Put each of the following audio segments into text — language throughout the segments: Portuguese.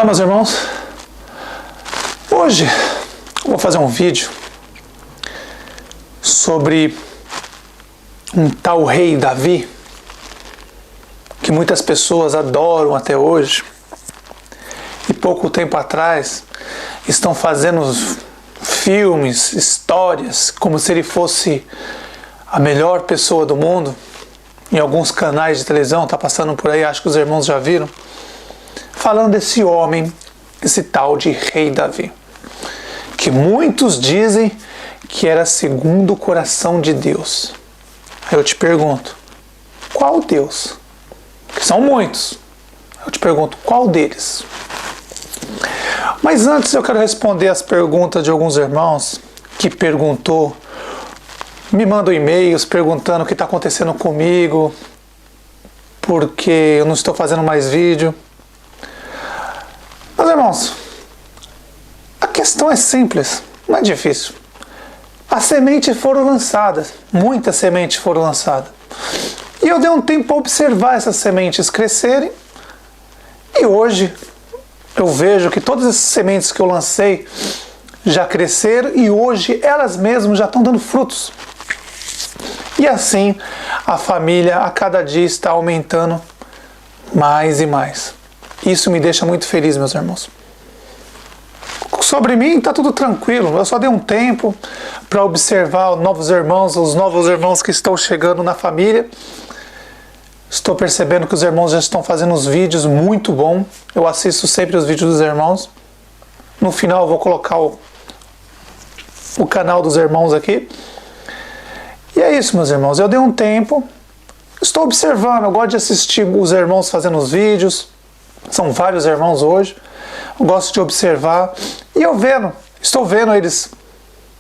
Olá, meus irmãos. Hoje eu vou fazer um vídeo sobre um tal rei Davi, que muitas pessoas adoram até hoje, e pouco tempo atrás estão fazendo filmes, histórias, como se ele fosse a melhor pessoa do mundo. Em alguns canais de televisão, está passando por aí, acho que os irmãos já viram, falando desse homem, esse tal de rei Davi, que muitos dizem que era segundo o coração de Deus. Aí eu te pergunto, qual Deus? Que são muitos. Eu te pergunto, qual deles? Mas antes eu quero responder as perguntas de alguns irmãos que perguntou, me mandam e-mails perguntando o que está acontecendo comigo, porque eu não estou fazendo mais vídeo. Meus irmãos, a questão é simples, não é difícil. As sementes foram lançadas, muitas sementes foram lançadas. E eu dei um tempo para observar essas sementes crescerem. E hoje eu vejo que todas as sementes que eu lancei já cresceram e hoje elas mesmas já estão dando frutos. E assim a família a cada dia está aumentando mais e mais. Isso me deixa muito feliz, meus irmãos. Sobre mim está tudo tranquilo. Eu só dei um tempo para observar os novos irmãos que estão chegando na família. Estou percebendo que os irmãos já estão fazendo uns vídeos muito bons. Eu assisto sempre os vídeos dos irmãos. No final eu vou colocar o canal dos irmãos aqui. E é isso, meus irmãos. Eu dei um tempo. Estou observando. Eu gosto de assistir os irmãos fazendo os vídeos. São vários irmãos hoje. Eu gosto de observar. E estou vendo eles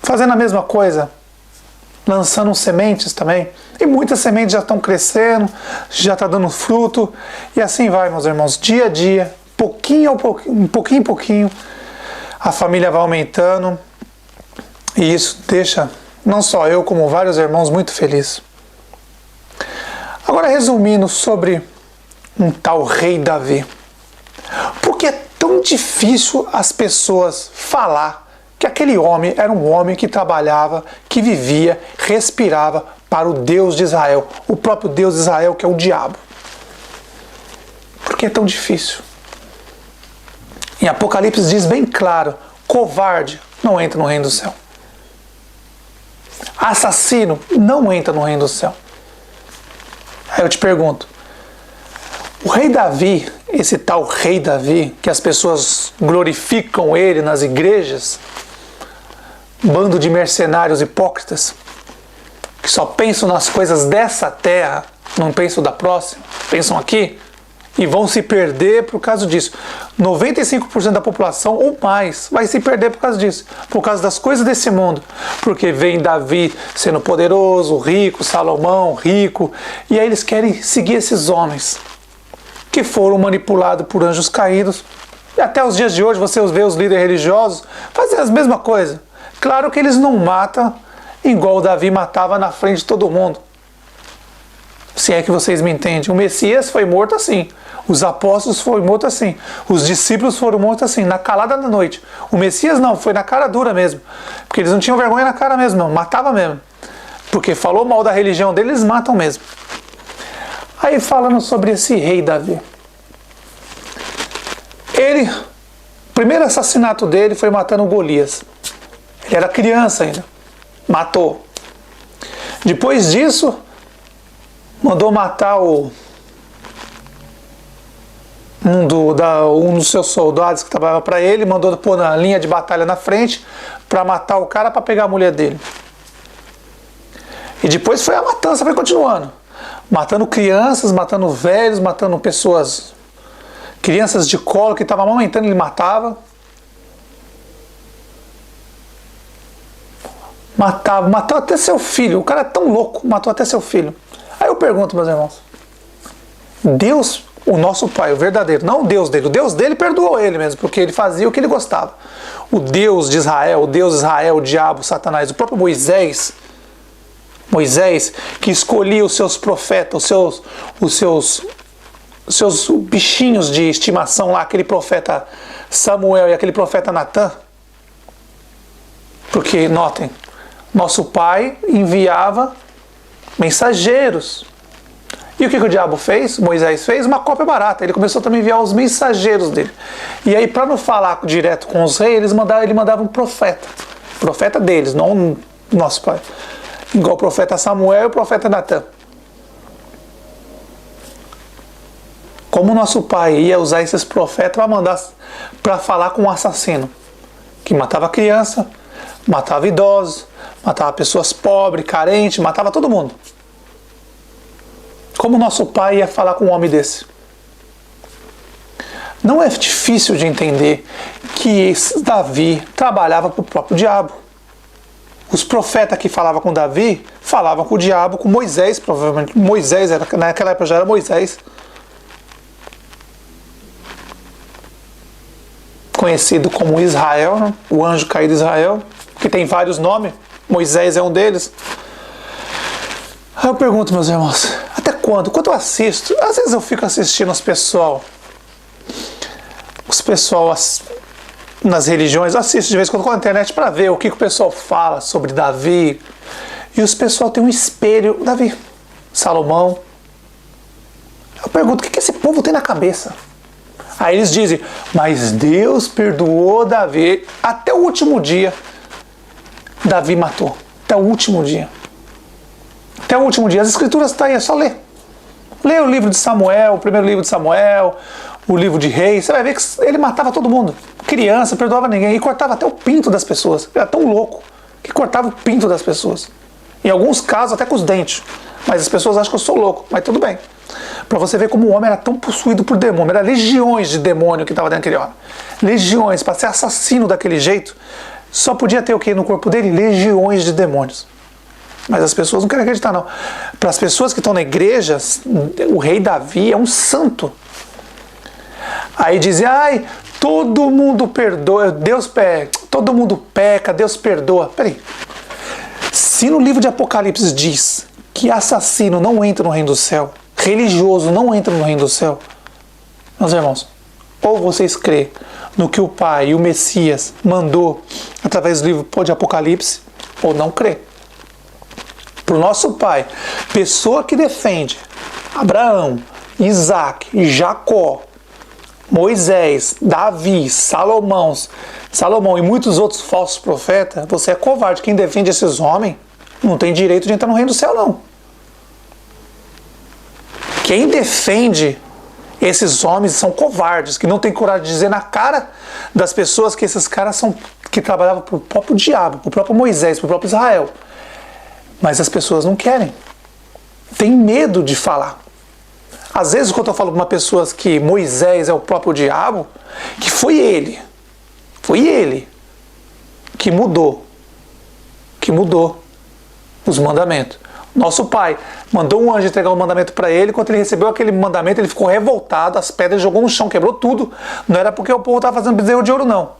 fazendo a mesma coisa. Lançando sementes também. E muitas sementes já estão crescendo, já está dando fruto. E assim vai, meus irmãos. Dia a dia, pouquinho em pouquinho, a família vai aumentando. E isso deixa, não só eu, como vários irmãos, muito felizes. Agora, resumindo sobre um tal rei Davi. Por que é tão difícil as pessoas falar que aquele homem era um homem que trabalhava, que vivia, respirava para o Deus de Israel, o próprio Deus de Israel, que é o diabo? Por que é tão difícil? Em Apocalipse diz bem claro, covarde não entra no reino do céu. Assassino não entra no reino do céu. Aí eu te pergunto, o rei Davi, esse tal rei Davi, que as pessoas glorificam ele nas igrejas, bando de mercenários hipócritas, que só pensam nas coisas dessa terra, não pensam da próxima, pensam aqui, e vão se perder por causa disso. 95% da população ou mais vai se perder por causa disso, por causa das coisas desse mundo, porque vem Davi sendo poderoso, rico, Salomão, rico, e aí eles querem seguir esses homens que foram manipulados por anjos caídos. E até os dias de hoje você vê os líderes religiosos fazendo a mesma coisa. Claro que eles não matam igual Davi matava na frente de todo mundo. Se é que vocês me entendem. O Messias foi morto assim. Os apóstolos foram mortos assim. Os discípulos foram mortos assim, na calada da noite. O Messias não, foi na cara dura mesmo. Porque eles não tinham vergonha na cara mesmo, não. Matava mesmo. Porque falou mal da religião deles, eles matam mesmo. Aí falando sobre esse rei Davi. O primeiro assassinato dele foi matando Golias. Ele era criança ainda. Matou. Depois disso, mandou matar um dos seus soldados que trabalhava para ele, mandou pôr na linha de batalha na frente para matar o cara para pegar a mulher dele. E depois foi a matança, foi continuando. Matando crianças, matando velhos, matando pessoas, crianças de colo que estavam amamentando, ele matava. Matou até seu filho. O cara é tão louco, matou até seu filho. Aí eu pergunto, meus irmãos, Deus, o nosso Pai, o verdadeiro, não o Deus dele perdoou ele mesmo, porque ele fazia o que ele gostava. O Deus de Israel, o diabo, Satanás, o próprio Moisés, que escolhia os seus profetas, os seus seus bichinhos de estimação lá, aquele profeta Samuel e aquele profeta Natan? Porque, notem, nosso pai enviava mensageiros. E o que o diabo fez? Moisés fez uma cópia barata. Ele começou também a enviar os mensageiros dele. E aí, para não falar direto com os reis, ele mandava um profeta. Profeta deles, não nosso pai. Igual o profeta Samuel e o profeta Natan. Como o nosso pai ia usar esses profetas para mandar para falar com um assassino que matava criança, matava idosos, matava pessoas pobres, carentes, matava todo mundo. Como o nosso pai ia falar com um homem desse? Não é difícil de entender que Davi trabalhava para o próprio diabo. Os profetas que falavam com Davi falavam com o diabo, com Moisés, provavelmente. Moisés, naquela época já era Moisés. Conhecido como Israel, né? O anjo caído de Israel, que tem vários nomes. Moisés é um deles. Aí eu pergunto, meus irmãos, até quando? Quando eu assisto, às vezes eu fico assistindo os pessoal nas religiões, eu assisto de vez em quando com a internet para ver o que o pessoal fala sobre Davi. E os pessoal tem um espelho, Davi, Salomão. Eu pergunto, o que esse povo tem na cabeça? Aí eles dizem, mas Deus perdoou Davi até o último dia. Davi matou, até o último dia. Até o último dia. As escrituras estão aí, é só ler. Lê o livro de Samuel, o primeiro livro de Samuel, o livro de Reis. Você vai ver que ele matava todo mundo. Criança, perdoava ninguém. E cortava até o pinto das pessoas. Ele era tão louco que cortava o pinto das pessoas. Em alguns casos, até com os dentes. Mas as pessoas acham que eu sou louco. Mas tudo bem. Para você ver como o homem era tão possuído por demônio. Era legiões de demônio que estava dentro daquele homem. Legiões. Para ser assassino daquele jeito, só podia ter o que no corpo dele? Legiões de demônios. Mas as pessoas não querem acreditar, não. Para as pessoas que estão na igreja, o rei Davi é um santo. Aí dizem, ai, todo mundo perdoa, todo mundo peca, Deus perdoa. Peraí. Se no livro de Apocalipse diz que assassino não entra no reino do céu, religioso não entra no reino do céu, meus irmãos, ou vocês crêem no que o Pai e o Messias mandou através do livro de Apocalipse, ou não crê. Para o nosso pai, pessoa que defende Abraão, Isaac, Jacó, Moisés, Davi, Salomão e muitos outros falsos profetas, você é covarde. Quem defende esses homens não tem direito de entrar no reino do céu, não. Quem defende esses homens são covardes, que não tem coragem de dizer na cara das pessoas que esses caras são que trabalhavam para o próprio diabo, para o próprio Moisés, para o próprio Israel. Mas as pessoas não querem. Tem medo de falar. Às vezes, quando eu falo para uma pessoa que Moisés é o próprio diabo, que foi ele que mudou os mandamentos. Nosso pai mandou um anjo entregar um mandamento para ele. Quando ele recebeu aquele mandamento, ele ficou revoltado, as pedras jogou no chão, quebrou tudo. Não era porque o povo estava fazendo bezerro de ouro, não.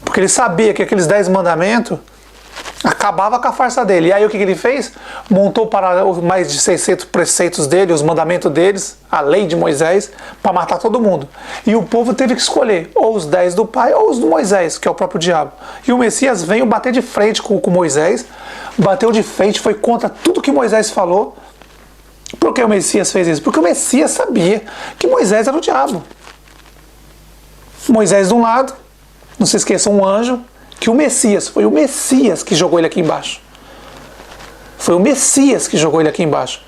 Porque ele sabia que aqueles 10 mandamentos acabava com a farsa dele. E aí o que ele fez? Montou para mais de 600 preceitos dele, os mandamentos deles, a lei de Moisés, para matar todo mundo. E o povo teve que escolher ou os 10 do pai ou os do Moisés, que é o próprio diabo. E o Messias veio bater de frente com Moisés, bateu de frente, foi contra tudo que Moisés falou. Por que o Messias fez isso? Porque o Messias sabia que Moisés era o diabo. Moisés de um lado, não se esqueçam, um anjo, que o Messias, foi o Messias que jogou ele aqui embaixo. Foi o Messias que jogou ele aqui embaixo.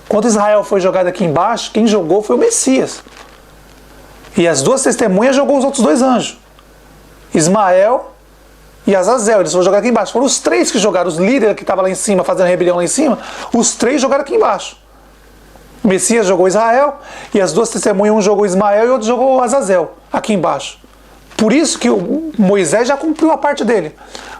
Quando Israel foi jogado aqui embaixo, quem jogou foi o Messias. E as duas testemunhas jogou os outros 2 anjos. Ismael e Azazel, eles foram jogar aqui embaixo. Foram os 3 que jogaram, os líderes que estavam lá em cima, fazendo rebelião lá em cima, os 3 jogaram aqui embaixo. O Messias jogou Israel, e as 2 testemunhas, um jogou Ismael e outro jogou Azazel, aqui embaixo. Por isso que o Moisés já cumpriu a parte dele.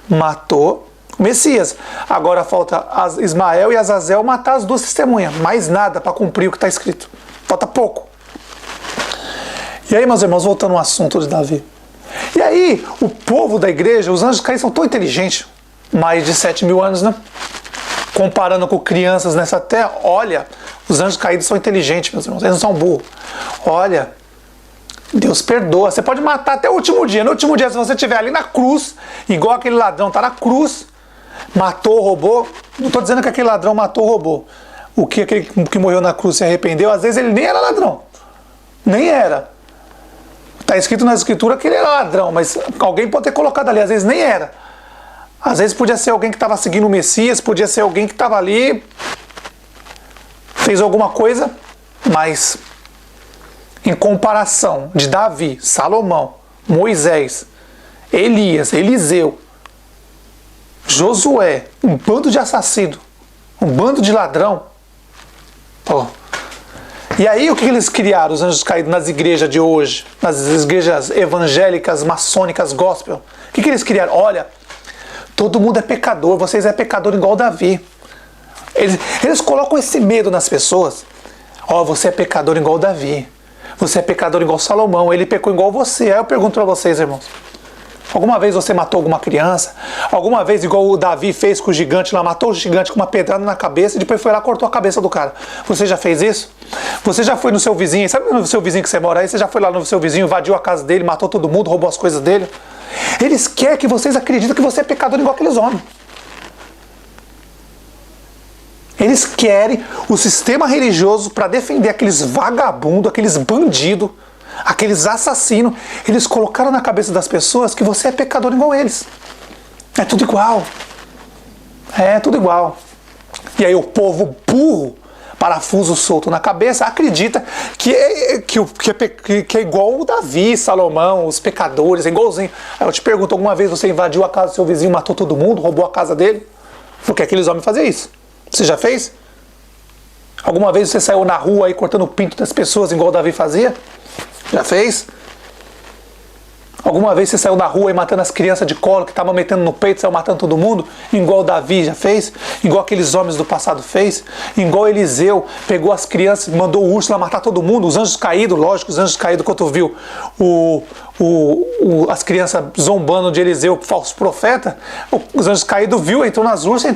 Matou o Messias. Agora falta Ismael e Azazel matar as 2 testemunhas. Mais nada para cumprir o que está escrito. Falta pouco. E aí, meus irmãos, voltando ao assunto de Davi. E aí, o povo da igreja, os anjos caídos são tão inteligentes. Mais de 7.000 anos, né? Comparando com crianças nessa terra, olha, Os anjos caídos são inteligentes, meus irmãos, eles não são burros. Olha, Deus perdoa. Você pode matar até o último dia. No último dia, se você estiver ali na cruz, igual aquele ladrão está na cruz, matou, roubou. Não estou dizendo que aquele ladrão matou, roubou. Aquele que morreu na cruz se arrependeu, às vezes ele nem era ladrão. Nem era. Está escrito na escritura que ele era ladrão, mas alguém pode ter colocado ali, às vezes nem era. Às vezes podia ser alguém que estava seguindo o Messias, podia ser alguém que estava ali, fez alguma coisa, mas em comparação de Davi, Salomão, Moisés, Elias, Eliseu, Josué, um bando de assassino, um bando de ladrão. E aí o que eles criaram, os anjos caídos, nas igrejas de hoje, nas igrejas evangélicas, maçônicas, gospel? O que eles criaram? Olha, todo mundo é pecador, vocês é pecador igual Davi. Eles colocam esse medo nas pessoas. Você é pecador igual Davi. Você é pecador igual Salomão, ele pecou igual você. Aí eu pergunto para vocês, irmãos, alguma vez você matou alguma criança? Alguma vez, igual o Davi fez com o gigante lá, matou o gigante com uma pedrada na cabeça e depois foi lá e cortou a cabeça do cara? Você já fez isso? Você já foi no seu vizinho, sabe no seu vizinho que você mora aí? Você já foi lá no seu vizinho, invadiu a casa dele, matou todo mundo, roubou as coisas dele? Eles querem que vocês acreditem que você é pecador igual aqueles homens. Eles querem o sistema religioso para defender aqueles vagabundos, aqueles bandidos, aqueles assassinos. Eles colocaram na cabeça das pessoas que você é pecador igual eles. É tudo igual. É tudo igual. E aí o povo burro, parafuso solto na cabeça, acredita que é igual o Davi, Salomão, os pecadores, é igualzinho. Aí eu te pergunto, alguma vez você invadiu a casa do seu vizinho, matou todo mundo, roubou a casa dele? Porque aqueles homens faziam isso. Você já fez? Alguma vez você saiu na rua aí cortando o pinto das pessoas igual o Davi fazia? Já fez? Alguma vez você saiu na rua e matando as crianças de colo que estavam metendo no peito, saiu matando todo mundo? Igual o Davi já fez? Igual aqueles homens do passado fez? Igual Eliseu pegou as crianças, mandou o urso lá matar todo mundo? Os anjos caídos, lógico, os anjos caídos, quando tu viu as crianças zombando de Eliseu, falso profeta, os anjos caídos viu, entrou nas ursas,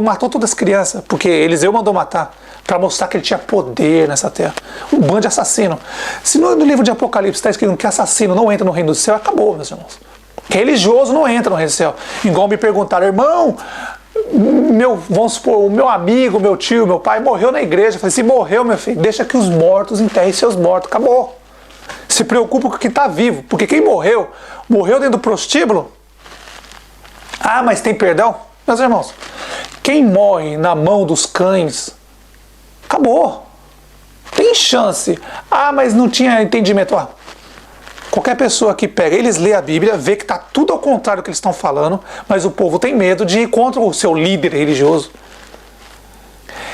matou todas as crianças, porque Eliseu mandou matar, para mostrar que ele tinha poder nessa terra. Um bando de assassino. Se no livro de Apocalipse está escrito que assassino não entra no reino do céu, acabou, meus irmãos. Religioso não entra no reino do céu. Igual me perguntaram, irmão, vamos supor, o meu amigo, meu tio, meu pai morreu na igreja. Eu falei, se morreu, meu filho, deixa que os mortos enterrem seus mortos. Acabou. Se preocupa com o que está vivo, porque quem morreu dentro do prostíbulo. Ah, mas tem perdão? Meus irmãos, quem morre na mão dos cães, acabou. Tem chance. Ah, mas não tinha entendimento. Qualquer pessoa que pega, eles lê a Bíblia, vê que está tudo ao contrário do que eles estão falando, mas o povo tem medo de ir contra o seu líder religioso.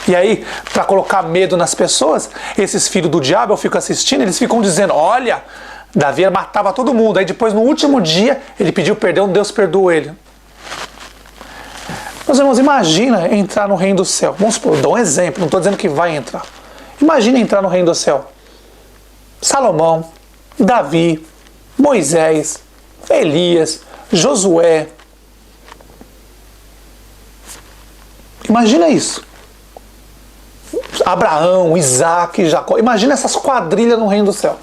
E aí, para colocar medo nas pessoas, esses filhos do diabo, eu fico assistindo, eles ficam dizendo, olha, Davi matava todo mundo. Aí depois, no último dia, ele pediu perdão, Deus perdoou ele. Meus irmãos, imagina entrar no reino do céu. Vamos supor, dou um exemplo, não estou dizendo que vai entrar. Imagina entrar no reino do céu. Salomão, Davi, Moisés, Elias, Josué. Imagina isso. Abraão, Isaac, Jacó. Imagina essas quadrilhas no reino do céu.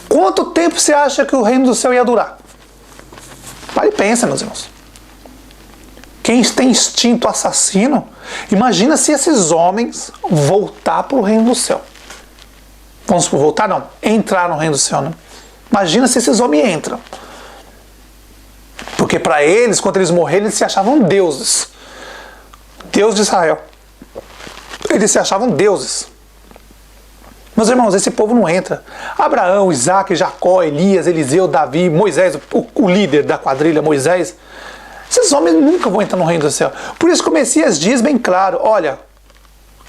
Quanto tempo você acha que o reino do céu ia durar? Para e pensa, meus irmãos. Quem tem instinto assassino, imagina se esses homens voltar para o reino do céu. Vamos voltar? Não. Entrar no reino do céu, né? Imagina se esses homens entram. Porque para eles, quando eles morreram, eles se achavam deuses. Deus de Israel. Eles se achavam deuses. Meus irmãos, esse povo não entra. Abraão, Isaac, Jacó, Elias, Eliseu, Davi, Moisés, o líder da quadrilha, Moisés. Esses homens nunca vão entrar no reino do céu. Por isso que o Messias diz bem claro, olha,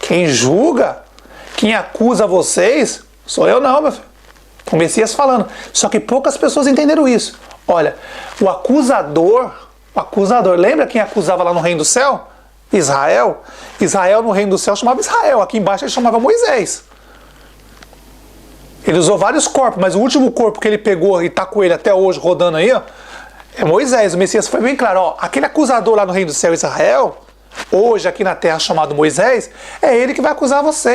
quem julga, quem acusa vocês, sou eu não, meu filho. O Messias falando. Só que poucas pessoas entenderam isso. Olha, o acusador, lembra quem acusava lá no reino do céu? Israel. Israel no reino do céu chamava Israel. Aqui embaixo ele chamava Moisés. Ele usou vários corpos, mas o último corpo que ele pegou e está com ele até hoje rodando aí, ó, é Moisés. O Messias foi bem claro, ó, aquele acusador lá no reino do céu, Israel, hoje aqui na terra chamado Moisés, é ele que vai acusar vocês.